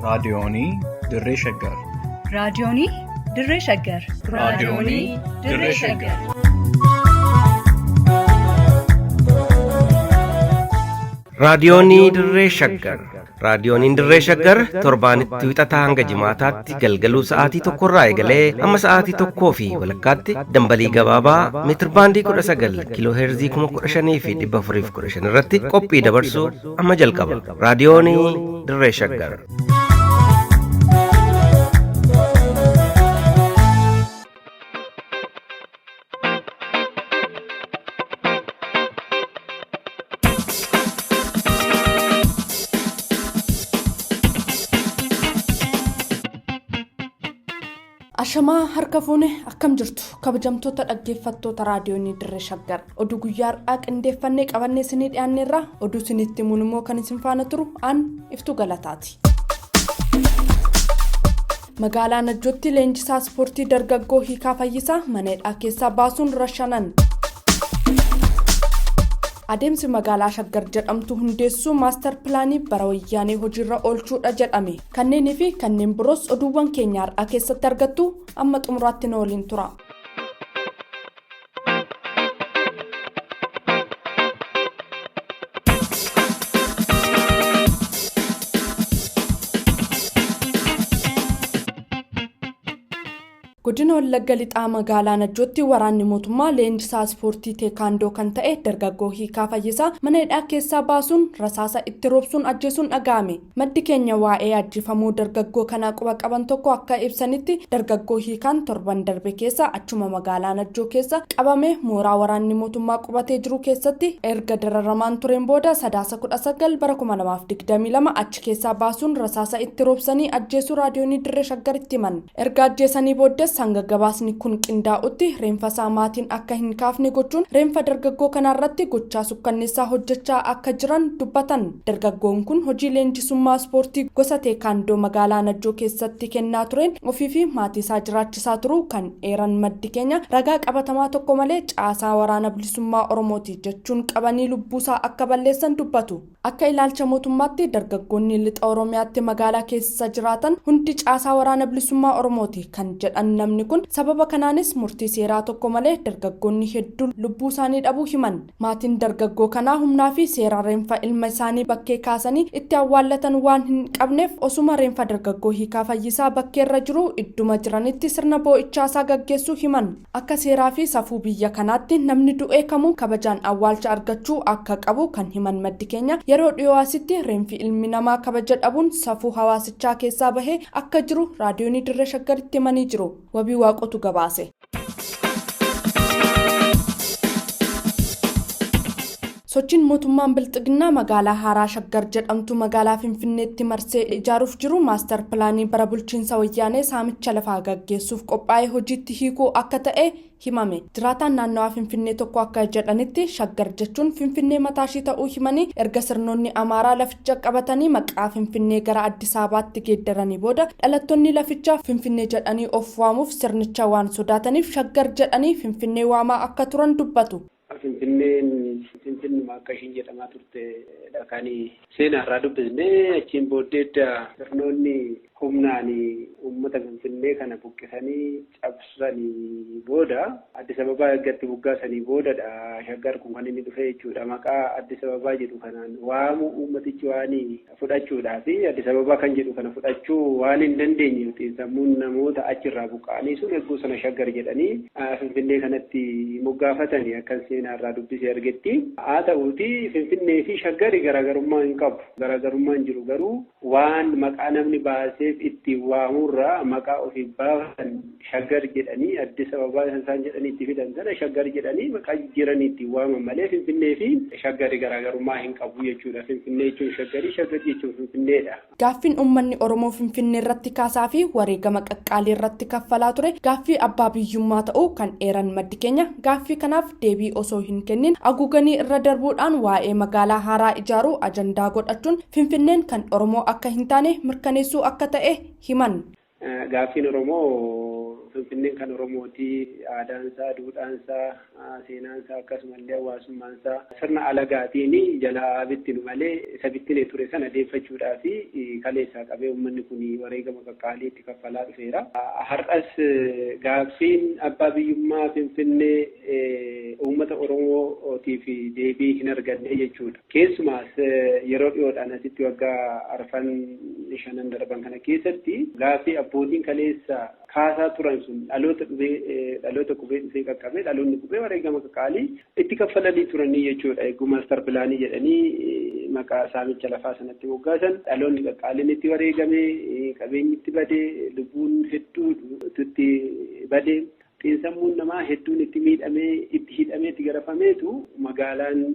raadiyoonii Dirree Shaggar. Raadiyoonii Dirree Shaggar. Raadiyoonii Dirree Shaggar. Raadiyoonii Dirree Shaggar. Raadiyooniin Dirree Shaggar torbaanitti wixataa hanga jimaataatti galgaluu sa'aatii tokkorraa eegalee amma sa'aatii tokkoo fi walakkaatti dambalii gabaabaa meetirbaandii 19 kiiloo heerzii 15,415 irratti qophii dabarsuu amma jalqaba. Raadiyoonii Dirree Shaggar. Ashamaa harka fuune akkam jirtu kabajamtoota dhaggeeffattoota raadiyoonii Dirree Shaggar oduu guyyaa har'aa qindeeffannee qabannee isinii dhiyaanneerra oduu isinitti himuun immoo kan isin faana turu aan Iftuu Galataati. Magaalaa Najjootti leenjisaa ispoortii dargaggoo Hiikaa Fayyisaa mana hidhaa keessaa baasuun rashanan. Adeemsi magaalaa Shaggar jedhamtu hundeessuu maastar pilaanii bara wayyaanee hojiirra oolchuudha jedhame. Kanneenii fi kanneen biroos oduuwwan keenya har'aa keessatti argattu amma xumuraatti nu waliin tura. Godina Wallagga Lixaa magaalaa Najjootti waraanni mootummaa leenjisaa ispoortii teekaandoo kan ta'e dargaggoo Hiikaa Fayyisaa mana hidhaa keessaa baasuun rasaasa itti roobsuun ajjeesuun dhaga'ame. Maddi keenya waa'ee ajjeefamuu dargaggoo kanaa quba qaban tokko akka ibsanitti dargaggoo Hiikaan torban darbe keessa achuma magaalaa Najjoo keessa qabame mooraa waraanni mootummaa qubatee jiru keessatti erga dararamaan tureen booda sadaasa 19 bara 2022 achi keessaa baasuun rasaasa itti roobsanii ajjeesuu raadiyoonii Dirree Shaggaritti himan. Erga ajjeesanii booddees hanga gabaasni kun qindaa'utti reenfa maatiin akka hin kaafne gochuun reenfa dargaggoo kanarratti gochaa sukkanneessaa hojjechaa akka jiran dubbatan. Dargaggoon kun hojii leenjisummaa ispoortii gosa teekaandoo magaalaa Najjoo keessatti kennaa tureen ofii fi maatii isaa jiraachisaa turu kan eeran maddi keenya ragaa qabatamaa tokko malee caasaa waraana bilisummaa Oromooti jechuun qabanii lubbuusaa akka balleessan dubbatu. Akka ilaalcha mootummaatti dargaggoonni lixa Oromiyaatti magaalaa keessa jiraatan hundi caasaa waraana bilisummaa Oromooti kan jedhan namni kun sababa kanaanis murtii seeraa tokko malee dargaggoonni hedduun lubbuu isaanii dhabuu himan. Maatiin dargaggoo kanaa humnaa fi seera reenfa ilma isaanii bakkee kaasanii itti awwaallatan waan hin qabneef osuma reenfa dargaggoo Hiikaa Fayyisaa bakkeerra jiru idduma jiranitti sirna boo'ichaasaa gaggeessuu himan. Akka seeraa fi safuu biyya kanaatti namni du'ee kamuu kabajaan awwaalcha argachuu akka qabu kan himan maddi keenya yeroo dhiyoo asitti reenfi ilmi namaa kabaja dhabuun safuu hawaasichaa keessaa bahee akka jiru raadiyoonii Dirree Shaggaritti himanii jiru. Wabii waaqotu gabaase. Sochiin mootummaan bilxiginaa magaalaa haaraa Shaggar jedhamtu magaalaa Finfinneetti marsee ijaaruuf jiru maastar pilaanii bara bulchiinsa wayyaanee saamicha lafaa gaggeessuuf qophaa'ee hojiitti hiikuu akka ta'e himame. Jiraataan naannawaa Finfinnee tokko akka jedhanitti Shaggar jechuun Finfinnee mataashii ta'uu himanii erga sirnoonni Amaaraa laficha qabatanii maqaa Finfinnee gara Addis Ababaatti geeddaranii booda dhalattoonni lafichaa Finfinnee jedhanii of waamuuf sirnicha waan sodaataniif Shaggar jedhanii Finfinnee waamaa akka turan dubbatu. Finfinnee akka ishiin jedhamaa turte dhaqanii seenaarraa dubbisnee achiin booddeedda sirnoonni humnaan uummata Finfinnee kana buqqisanii cabsanii booda Addis Ababaa eeggatti buggaasanii boodadha Shaggar kun kan inni dhufe jechuudha. Maqaa Addis Ababaa jedhu kanaan waamu uummatichi waan fudhachuudhaa fi Addis Ababaa kan jedhu kana fudhachuu waan hin dandeenye sammuun namoota achirraa buqqa'anii sun eeguu sana Shaggar jedhanii Finfinnee kanatti moggaafatanii akka seenaarraa dubbisee argetti. Haa ta'uuti Finfinnee fi Shaggari garaagarummaa hin qabu. Garaagarummaa hin jiru garuu waan maqaa namni baaseef itti waamurraa maqaa ofii baafatan Shaggar jedhanii Addis Ababaa isaan jedhanii itti fidan sana Shaggar jedhanii maqaa jijjiiranii itti waaman malee Finfinnee fi Shaggari garaagarummaa hin qabu jechuudha. Finfinnee jechuun Shaggarii, Shaggar jechuun Finfinneedha. Gaaffiin uummanni Oromoo Finfinnee irratti kaasaa fi wareegama qaqqaalii irratti kaffalaa ture gaaffii abbaa biyyummaa ta'uu kan eeran maddi keenya gaaffii kanaaf deebii osoo hin kennin haguuganii irra darbuudhaan waa'ee magaalaa haaraa ijaaruu ajandaa godhachuun Finfinneen kan Oromoo akka hin taane mirkaneessuu akka ta'e himan. Gaaffiin Oromoo Finfinneen kan Oromooti aadaansaa, duudhaansaa, seenaansaa akkasumallee hawaasummaansaa sirna alagaatiin jalaa bittinu malee isa bittine ture sana deeffachuudhaa fi kaleessaa qabee uummanni kun wareegama qaqqaalii itti kaffalaa dhufeera. Har'as gaaffiin abbaa biyyummaa Finfinnee uummata Oromootiif deebii hin arganne jechuudha. Keessumaas yeroo dhiyoodhaan asitti waggaa arfan shanan darban kana keessatti gaaffii abbootiin kaleessa kaasaa turan sun dhaloota qubee dhufee qaqqabee dhaloonni qubee wareegama qaqqaalii itti kaffalanii turanii jechuudha. Eeguu maastar pilaanii jedhanii maqaa saamicha lafaa sanatti moggaasan dhaloonni qaqqaaliin itti wareegamee qabeenyi itti badee lubbuun hedduu itti badee xiinsammuun namaa hedduun itti miidhamee itti hidhamee itti garafameetu magaalaan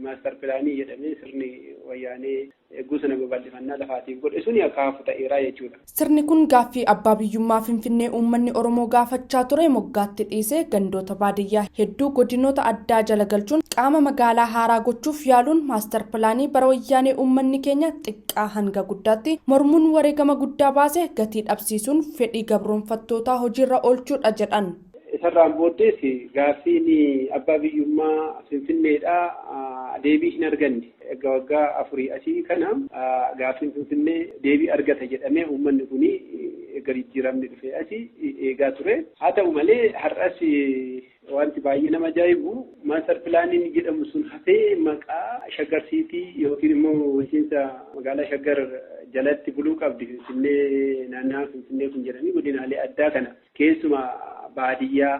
maastar pilaanii jedhamee sirni wayyaanee eeguu sana babal'ifannaa lafaatiif godhe suni akaafu ta'eeraa jechuudha. Sirni kun gaaffii abbaa biyyummaa Finfinnee uummanni Oromoo gaafachaa ture moggaatti dhiisee gandoota baadiyyaa hedduu godinoota addaa jala galchuun qaama magaalaa haaraa gochuuf yaaluun maastar pilaanii bara wayyaanee uummanni keenya xiqqaa hanga guddaatti mormuun wareegama guddaa baase gatii dhabsiisuun fedhii gabroonfattootaa hojiirra oolchuudha jedhan. Isarraan booddees gaaffiin abbaa biyyummaa Finfinneedhaa deebii hin arganne. Egaa waggaa afurii asii kana gaaffiin Finfinnee deebii argata jedhamee uummanni kun gadi jijjiiramni dhufee asii eegaa ture. Haa ta'u malee har'as wanti baay'ee nama ajaa'ibu maastar pilaaniin jedhamu sun hafee maqaa shaggarsiitii yookiin immoo bulchiinsa magaalaa shaggar jalatti buluu qabdi Finfinnee naannaa Finfinnee kun jedhanii godinaalee addaa kana keessumaa baadiyyaa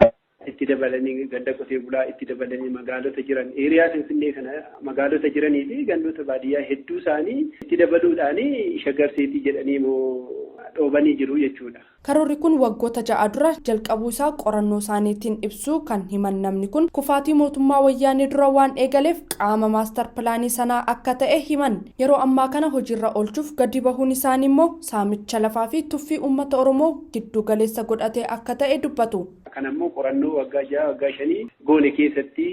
itti dabalanii ganda qotee bulaa itti dabalanii magaalota jiran eeriyaa Finfinnee kana magaalota jiranii fi gandoota baadiyyaa hedduu isaanii itti dabaluudhaan shaggarsiitii jedhanii moo dhoobanii jiru jechuudha. Karoorri kun waggoota 6 dura jalqabuu isaa qorannoo isaaniitiin ibsuu kan himan namni kun kufaatii mootummaa wayyaanee dura waan eegaleef qaama maastar pilaanii sanaa akka ta'e himan. Yeroo ammaa kana hojiirra oolchuuf gadi bahuun isaanii immoo saamicha lafaa fi tuffii uummata Oromoo giddu galeessa godhatee akka ta'e dubbatu. Kan ammoo qorannoo waggaa 6 waggaa 5 goone keessatti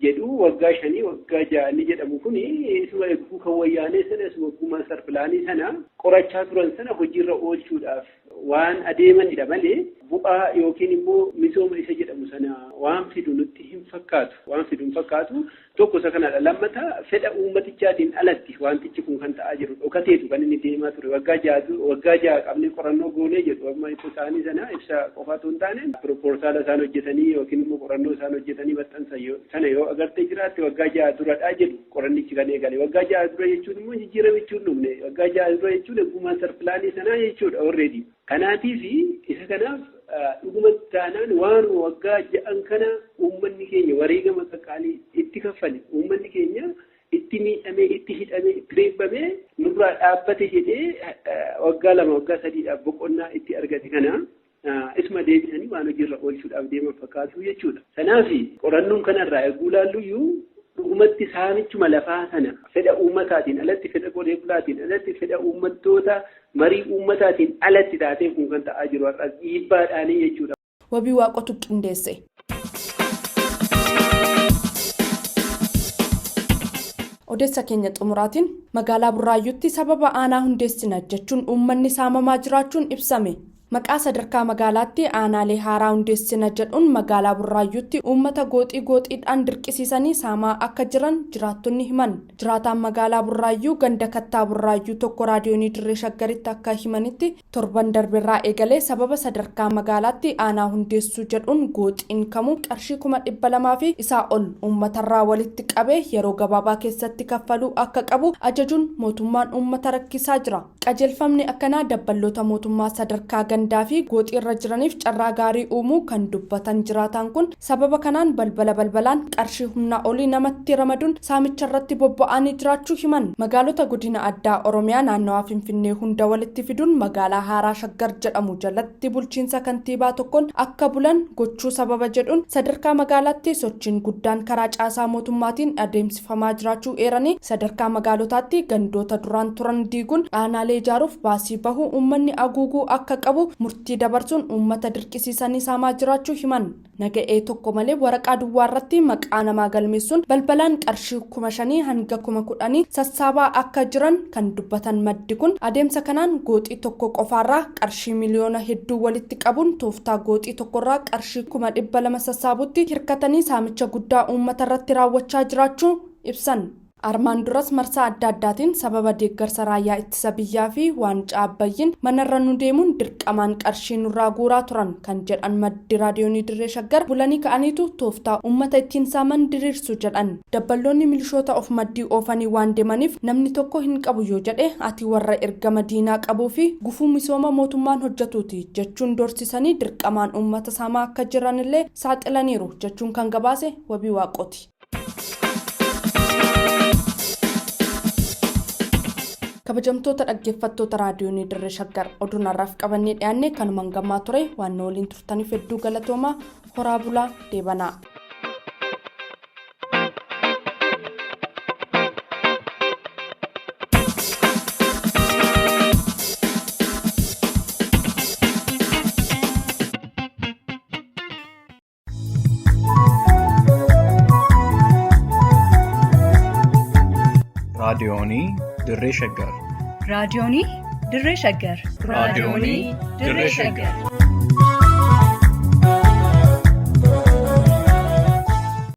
jedhu waggaa 5 waggaa 6 jedhamu kun isuma eeguu kan wayyaanee sana isuma maastar pilaanii sana qorachaa turan sana hojiirra oolchuudhaaf waan adeemanidha malee bu'aa yookiin immoo misooma isa jedhamu sana waan fidu nutti hin fakkaatu tokko isa kanadha. Lammataa fedha uummatichaatiin alatti wantichi kun kan ta'aa jiru dhokateetu kan inni deemaa ture waggaa 6 qabnee qorannoo goonee jedhu amma ibsa isaanii sana ibsa qofaatu hin taane piroopoorsaala isaan hojjetanii yookiin immoo qorannoo isaan hojjetanii maxxansa sana yoo agartee jiraatte waggaa 6 duradhaa jedhu qorannichi kan eegale waggaa 6 dura jechuun immoo jijjiirama jechuun dhumne waggaa 6 dura jechuun eeguu maastar pilaanii sanaa jechuudha already. Kanaatiif isa kanaaf dhugumatti taanaan waan waggaa 6 kana uummanni keenya wareegama qaqqaalii itti kaffale uummanni keenya itti miidhamee itti hidhamee itti reebbamee nurraa dhaabbate jedhee waggaa 2 waggaa 3 boqonnaa itti argate kana isuma deebisanii waan hojiirra oolchuudhaaf deeman fakkaatu jechuudha. Kanaaf qorannoon kanarraa eeguu laalluyyuu dhugumatti saamichuma lafaa sana fedha uummataatiin alatti fedha qotee bulaatiin alatti fedha uummattoota marii uummataatiin alatti taatee kun kan ta'aa jiru har'a dhiibbaadhaanii jechuudha. Wabii waaqotu qindeesse. Odeessa keenya xumuraatiin magaalaa Burraayyuutti sababa aanaa hundeessina jechuun uummanni saamamaa jiraachuun ibsame. Maqaa sadarkaa magaalaatti aanaalee haaraa hundeessina jedhuun magaalaa Burraayyuutti uummata gooxiidhaan dirqisiisanii saamaa akka jiran jiraattonni himan. Jiraataan magaalaa Burraayyuu ganda kattaa Burraayyuu tokko raadiyoonii Dirree Shaggaritti akka himanitti torban darbeerraa eegalee sababa sadarkaa magaalaatti aanaa hundeessuu jedhuun gooxiin kamuu qarshii 200,000 fi isaa ol uummatarraa walitti qabee yeroo gabaabaa keessatti kaffaluu akka qabu ajajuun mootummaan uummata rakkisaa jira. Qajeelfamni akkanaa dabballoota mootummaa sadarkaa gandaa fi gooxiirra jiraniif carraa gaarii uumuu kan dubbatan jiraataan kun sababa kanaan balbalaan qarshii humna olii namatti ramaduun saamicha irratti bobba'anii jiraachuu himan. Magaalota godina addaa Oromiyaa naannawaa Finfinnee hunda walitti fiduun magaalaa haaraa Shaggar jedhamu jalatti bulchiinsa kantiibaa tokkoon akka bulan gochuu sababa jedhuun sadarkaa magaalaatti sochiin guddaan karaa caasaa mootummaatiin adeemsifamaa jiraachuu eeranii sadarkaa magaalotaatti gandoota duraan turan diiguun aanaalee ijaaruuf baasii bahuu uummanni aguuguu akka qabu qabu murtii dabarsuun uummata dirqisiisanii saamaa jiraachuu himan. Naga'ee tokko malee waraqaa duwwaa irratti maqaa namaa galmeessuun balbalaan qarshii 5,000 hanga 10,000 sassaabaa akka jiran kan dubbatan maddi kun adeemsa kanaan gooxii tokko qofaarraa qarshii miliyoona hedduu walitti qabuun tooftaa gooxii tokkorraa qarshii 200,000 sassaabutti hirkatanii saamicha guddaa uummata irratti raawwachaa jiraachuu ibsan. Armaan duras marsaa adda addaatiin sababa deeggarsa raayyaa ittisa biyyaa fi waancaa Abbayyiin manarra nu deemuun dirqamaan qarshii nurraa guuraa turan kan jedhan maddi raadiyoonii Dirree Shaggar bulanii ka'aniitu tooftaa uummata ittiin saaman diriirsu jedhan. Dabballoonni milishoota of maddii oofanii waan deemaniif namni tokko hin qabu yoo jedhe ati warra ergama diinaa qabuu fi gufuu misooma mootummaan hojjetuuti jechuun doorsisanii dirqamaan uummata saamaa akka jiranillee saaxilaniiru jechuun kan gabaase Wabii Waaqooti. Kabajamtoota dhaggeeffattoota raadiyoonii Dirree Shaggar oduun har'aaf qabannee dhiyaanne kanumaan gammaa ture waan waliin turtaniif hedduu galatoomaa horaa bulaa deebanaa. raadiyoonii Dirree Shaggar. raadiyoonii Dirree Shaggar. raadiyoonii Dirree Shaggar.